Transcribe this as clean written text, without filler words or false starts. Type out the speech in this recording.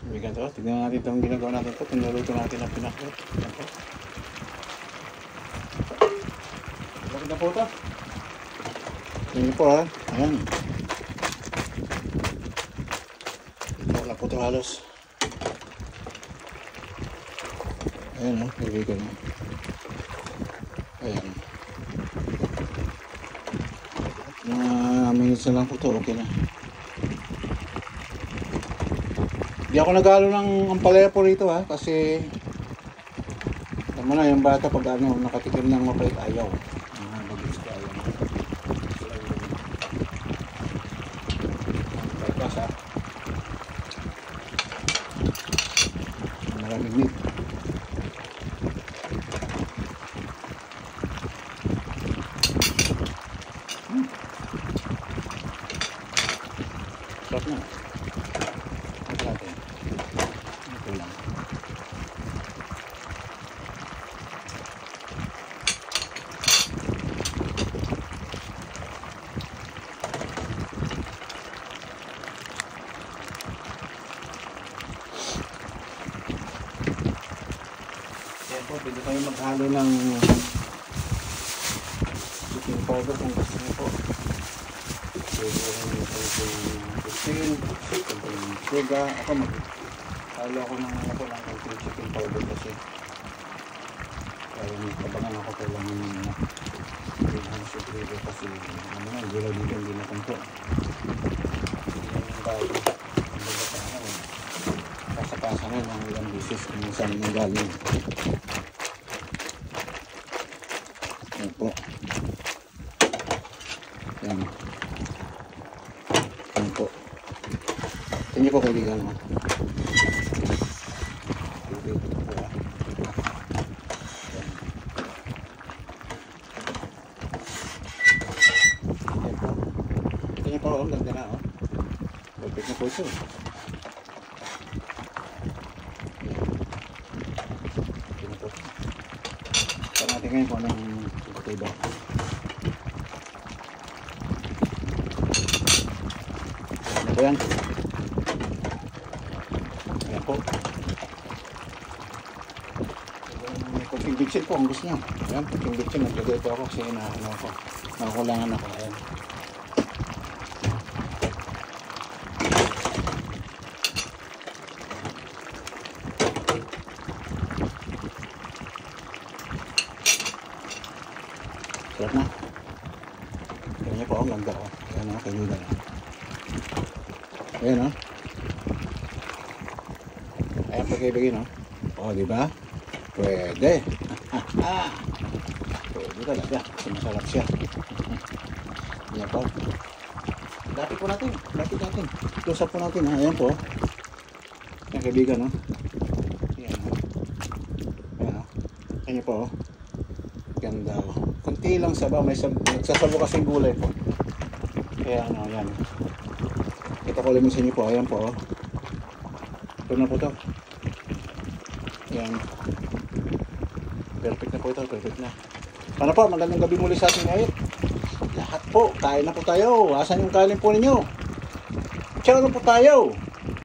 Bigan to. Tignan natin itong ginagawa natin ito. Pinuluto natin ang pinakot. Bakit na po ito? Tingnan po ha. Ayan. Wala po ito halos. Ayan o. Bigan na. Ayan. Minutes na lang po ito. Okay na. Di ako nagalo ng ampalaya po rito ha, kasi alam mo na yung bata pag ano, nakatikim ng mapait ayaw. Bagis ka ayaw. Pagkas ha. Maraming meat. Sarap na. Natin. Ito lang. Kaya po, pwede kayo maghalo ng chicken powder kung gusto nyo po. Pwede kayo chicken, sugar. Ako halo ako ng chicken powder kasi kaya tabangan ako kailangan ng kailangan sugar kasi ano na, gula dito hindi na kunto yung bago kasa-kasa na ng ilang bisis kung saan yung galing. Yan po, yan po. Tingnan po kaibigan mo. Tingnan po, ganda na oh. Perfect na po ito. Tingnan po. Saan natin ngayon po ng iba. Ano po yan? Ayan po. Kunting bitsin po kung gusto nyo. Ayan, kunting bitsin. Naglagay po ako kasi nakakulangan ako. Ayan. Sarap na. Ayan niyo po ang ganda ko. Ayan o, kaibigan. Ayan o. Ayan pagkaibigan o. O, diba? Pwede. Pwede talaga. Kasi masarap siya. Ayan po. Dati po natin. Close up po natin. Ayan po. Ayan kaibigan o. Ayan o. Ayan o. Ayan po o. Ganda o. Kunti lang sabaw. Nagsasabo kasing gulay po. Kaya ano, ayan. Kita ko limusin niyo po. Ayan po o. Ito na po ito. Ayan. Perfect na po ito. Perfect na. Paano po? Magandang gabi muli sa ating ngayon. Lahat po. Kain na po tayo. Asan yung kanin po ninyo? Ciao na po tayo.